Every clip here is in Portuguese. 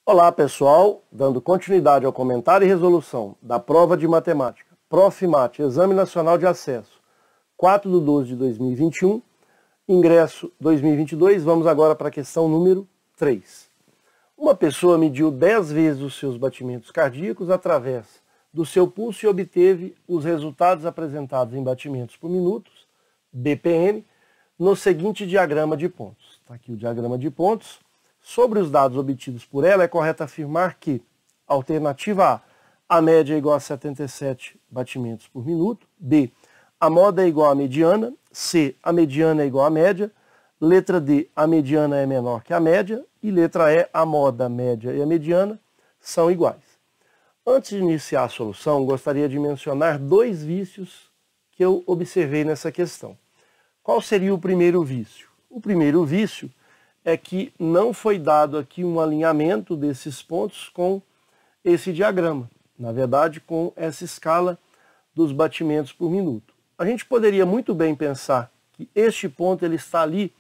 Olá pessoal, dando continuidade ao comentário e resolução da prova de matemática Profmat, Exame Nacional de Acesso, 4/12/2021, ingresso 2022, vamos agora para a questão número 3. Uma pessoa mediu 10 vezes os seus batimentos cardíacos através do seu pulso e obteve os resultados apresentados em batimentos por minutos, BPM, no seguinte diagrama de pontos. Está aqui o diagrama de pontos. Sobre os dados obtidos por ela, é correto afirmar que, alternativa A média é igual a 77 batimentos por minuto, B, a moda é igual à mediana, C, a mediana é igual à média, letra D, a mediana é menor que a média, e letra E, a moda, a média e a mediana são iguais. Antes de iniciar a solução, gostaria de mencionar dois vícios que eu observei nessa questão. Qual seria o primeiro vício? O primeiro vício é que não foi dado aqui um alinhamento desses pontos com esse diagrama, na verdade com essa escala dos batimentos por minuto. A gente poderia muito bem pensar que este ponto ele está ali,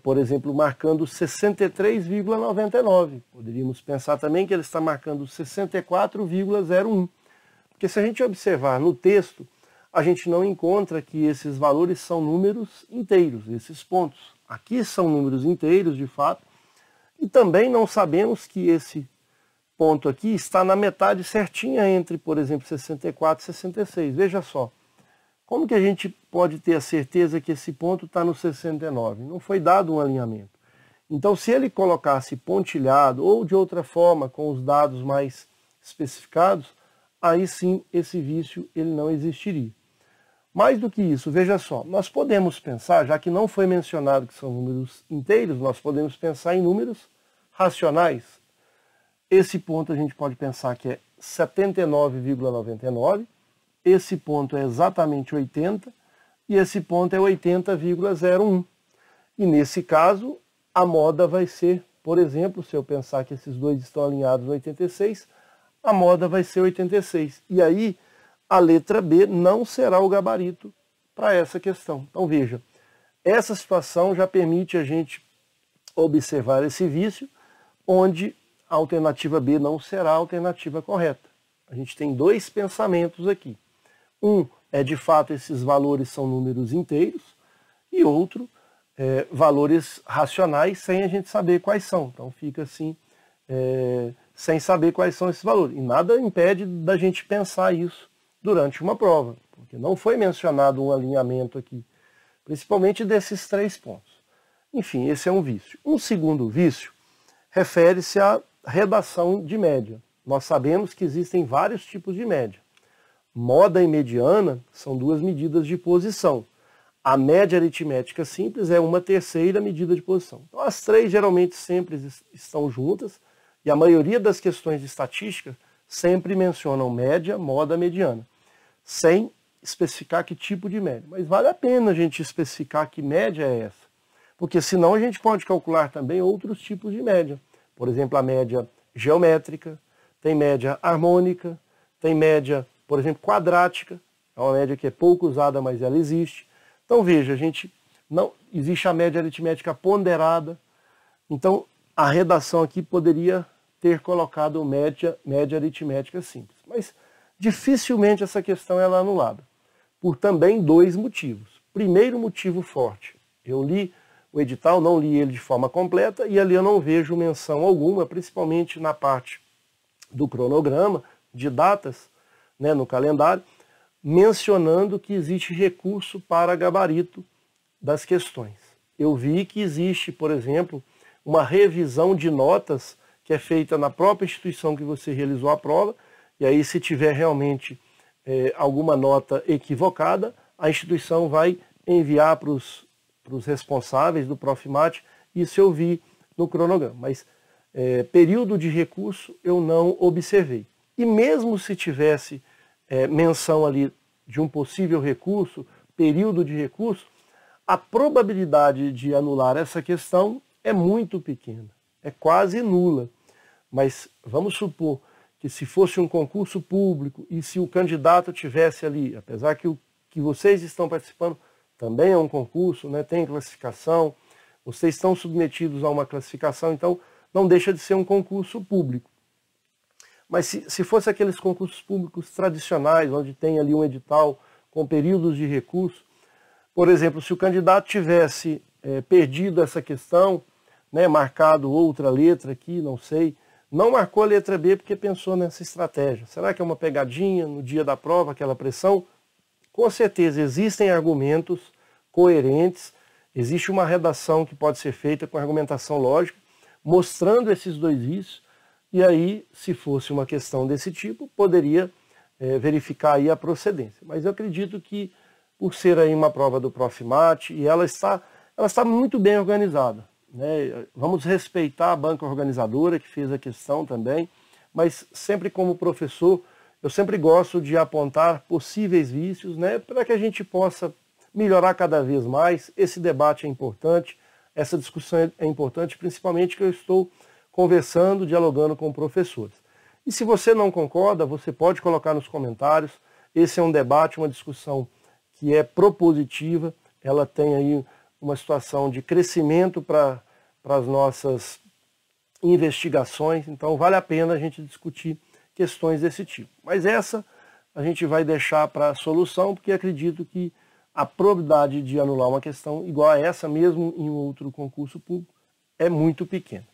por exemplo, marcando 63,99. Poderíamos pensar também que ele está marcando 64,01. Porque se a gente observar no texto, a gente não encontra que esses valores são números inteiros, esses pontos. Aqui são números inteiros, de fato, e também não sabemos que esse ponto aqui está na metade certinha entre, por exemplo, 64 e 66. Veja só, como que a gente pode ter a certeza que esse ponto está no 69? Não foi dado um alinhamento. Então, se ele colocasse pontilhado ou de outra forma, com os dados mais especificados, aí sim esse vício ele não existiria. Mais do que isso, veja só, nós podemos pensar, já que não foi mencionado que são números inteiros, nós podemos pensar em números racionais. Esse ponto a gente pode pensar que é 79,99, esse ponto é exatamente 80 e esse ponto é 80,01. E nesse caso, a moda vai ser, por exemplo, se eu pensar que esses dois estão alinhados no 86, a moda vai ser 86. E aí, a letra B não será o gabarito para essa questão. Então veja, essa situação já permite a gente observar esse vício, onde a alternativa B não será a alternativa correta. A gente tem dois pensamentos aqui. Um é, de fato, esses valores são números inteiros, e outro, valores racionais sem a gente saber quais são. Então fica assim, sem saber quais são esses valores. E nada impede da gente pensar isso durante uma prova, porque não foi mencionado um alinhamento aqui, principalmente desses três pontos. Enfim, esse é um vício. Um segundo vício refere-se à redação de média. Nós sabemos que existem vários tipos de média. Moda e mediana são duas medidas de posição. A média aritmética simples é uma terceira medida de posição. Então, as três geralmente sempre estão juntas, e a maioria das questões de estatística sempre mencionam média, moda, mediana, sem especificar que tipo de média. Mas vale a pena a gente especificar que média é essa, porque senão a gente pode calcular também outros tipos de média. Por exemplo, a média geométrica, tem média harmônica, tem média, por exemplo, quadrática, é uma média que é pouco usada, mas ela existe. Então veja, existe a média aritmética ponderada. Então a redação aqui poderia ter colocado média aritmética simples. Mas dificilmente essa questão ela é anulada, por também dois motivos. Primeiro motivo forte, eu li o edital, não li ele de forma completa, e ali eu não vejo menção alguma, principalmente na parte do cronograma, de datas, no calendário, mencionando que existe recurso para gabarito das questões. Eu vi que existe, por exemplo, uma revisão de notas que é feita na própria instituição que você realizou a prova, e aí se tiver realmente alguma nota equivocada, a instituição vai enviar para os responsáveis do Profmat, isso eu vi no cronograma, mas período de recurso eu não observei. E mesmo se tivesse menção ali de um possível recurso, período de recurso, a probabilidade de anular essa questão é muito pequena, é quase nula. Mas vamos supor que se fosse um concurso público e se o candidato tivesse ali, apesar que o que vocês estão participando também é um concurso, tem classificação, vocês estão submetidos a uma classificação, então não deixa de ser um concurso público. Mas se fosse aqueles concursos públicos tradicionais, onde tem ali um edital com períodos de recurso, por exemplo, se o candidato tivesse perdido essa questão, né, marcado outra letra aqui, não sei, não marcou a letra B porque pensou nessa estratégia. Será que é uma pegadinha no dia da prova, aquela pressão? Com certeza existem argumentos coerentes, existe uma redação que pode ser feita com argumentação lógica, mostrando esses dois vícios, e aí, se fosse uma questão desse tipo, poderia verificar aí a procedência. Mas eu acredito que, por ser aí uma prova do Profimate, e ela está muito bem organizada, né? Vamos respeitar a banca organizadora que fez a questão também, mas sempre como professor, eu sempre gosto de apontar possíveis vícios, né, para que a gente possa melhorar cada vez mais. Esse debate é importante, essa discussão é importante, principalmente que eu estou conversando, dialogando com professores. E se você não concorda, você pode colocar nos comentários. Esse é um debate, uma discussão que é propositiva, ela tem aí uma situação de crescimento para as nossas investigações, então vale a pena a gente discutir questões desse tipo. Mas essa a gente vai deixar para a solução, porque acredito que a probabilidade de anular uma questão igual a essa, mesmo em um outro concurso público, é muito pequena.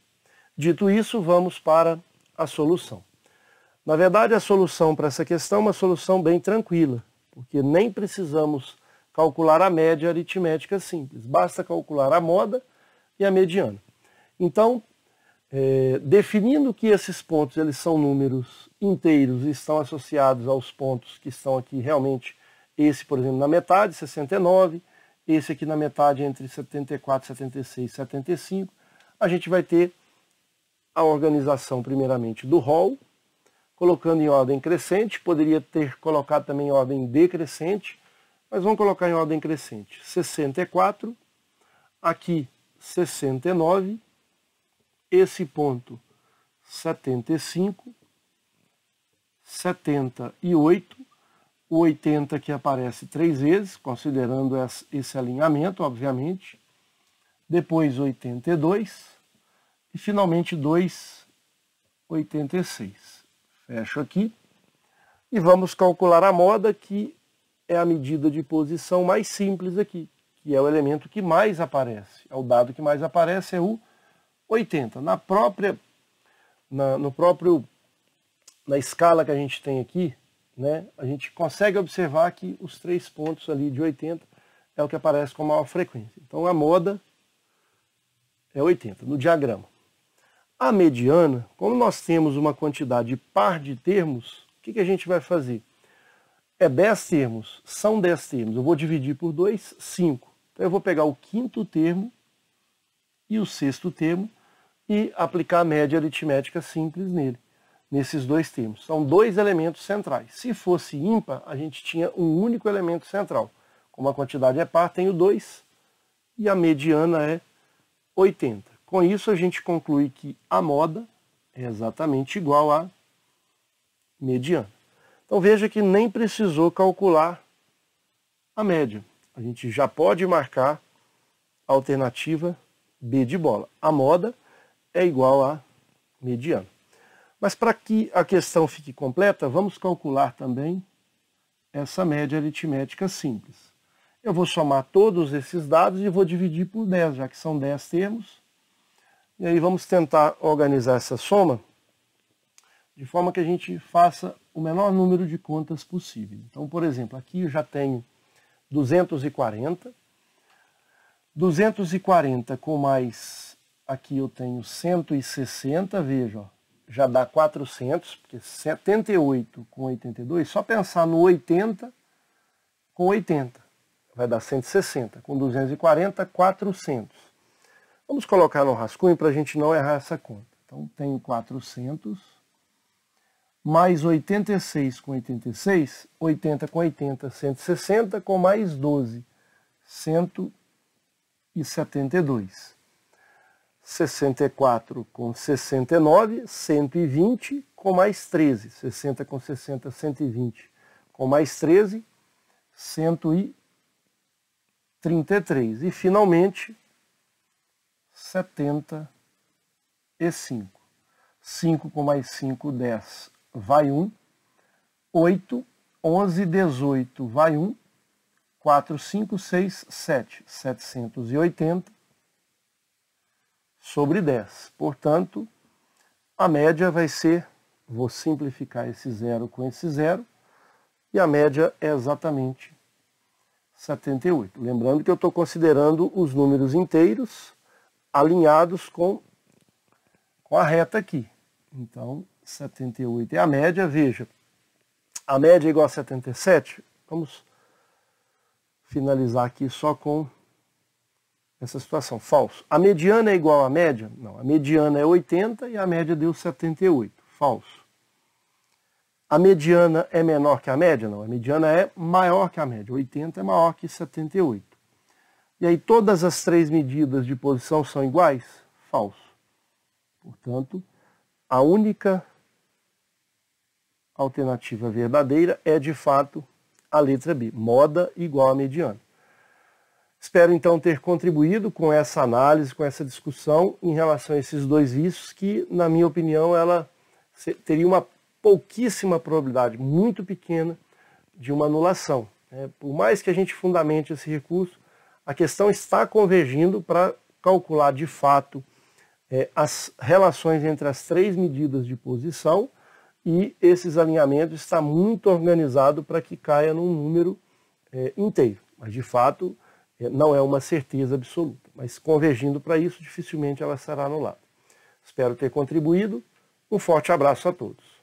Dito isso, vamos para a solução. Na verdade, a solução para essa questão é uma solução bem tranquila, porque nem precisamos calcular a média aritmética simples, basta calcular a moda e a mediana. Então, definindo que esses pontos eles são números inteiros e estão associados aos pontos que estão aqui realmente, esse, por exemplo, na metade, 69, esse aqui na metade entre 74, 76 e 75, a gente vai ter a organização, primeiramente, do rol, colocando em ordem crescente, poderia ter colocado também em ordem decrescente, mas vamos colocar em ordem crescente. 64, aqui 69, esse ponto 75, 78, o 80 que aparece 3 vezes, considerando esse alinhamento, obviamente, depois 82 e finalmente 2,86. Fecho aqui e vamos calcular a moda, que é a medida de posição mais simples aqui, que é o elemento que mais aparece. É o dado que mais aparece, é o 80. Na escala que a gente tem aqui, né, a gente consegue observar que os 3 pontos ali de 80 é o que aparece com maior frequência. Então a moda é 80 no diagrama. A mediana, como nós temos uma quantidade par de termos, o que a gente vai fazer? É 10 termos, são 10 termos. Eu vou dividir por 2, 5. Então eu vou pegar o quinto termo e o sexto termo e aplicar a média aritmética simples nele, nesses 2 termos. São 2 elementos centrais. Se fosse ímpar, a gente tinha um único elemento central. Como a quantidade é par, tenho 2 e a mediana é 80. Com isso, a gente conclui que a moda é exatamente igual à mediana. Então veja que nem precisou calcular a média. A gente já pode marcar a alternativa B de bola. A moda é igual à mediana. Mas para que a questão fique completa, vamos calcular também essa média aritmética simples. Eu vou somar todos esses dados e vou dividir por 10, já que são 10 termos. E aí vamos tentar organizar essa soma de forma que a gente faça o menor número de contas possível. Então, por exemplo, aqui eu já tenho 240. 240 com mais, aqui eu tenho 160, veja, ó, já dá 400, porque 78 com 82, só pensar no 80 com 80, vai dar 160. Com 240, 400. Vamos colocar no rascunho para a gente não errar essa conta. Então, tenho 400, mais 86 com 86, 80 com 80, 160, com mais 12, 172. 64 com 69, 120, com mais 13. 60 com 60, 120, com mais 13, 133. E, finalmente, 74. e 5. 5 com mais 5, 10, vai 1. 8, 11, 18, vai 1. 4, 5, 6, 7, 780 sobre 10. Portanto, a média vai ser, vou simplificar esse zero com esse zero, e a média é exatamente 78. Lembrando que eu estou considerando os números inteiros alinhados com a reta aqui. Então, 78 é a média. Veja, a média é igual a 77. Vamos finalizar aqui só com essa situação. Falso. A mediana é igual à média? Não, a mediana é 80 e a média deu 78. Falso. A mediana é menor que a média? Não, a mediana é maior que a média. 80 é maior que 78. E aí todas as três medidas de posição são iguais? Falso. Portanto, a única alternativa verdadeira é, de fato, a letra B, moda igual a mediana. Espero, então, ter contribuído com essa análise, com essa discussão em relação a esses dois vícios que, na minha opinião, ela teria uma pouquíssima probabilidade, muito pequena, de uma anulação. Por mais que a gente fundamente esse recurso, a questão está convergindo para calcular, de fato, as relações entre as três medidas de posição, e esses alinhamentos está muito organizado para que caia num número inteiro. Mas, de fato, não é uma certeza absoluta. Mas, convergindo para isso, dificilmente ela será anulada. Espero ter contribuído. Um forte abraço a todos.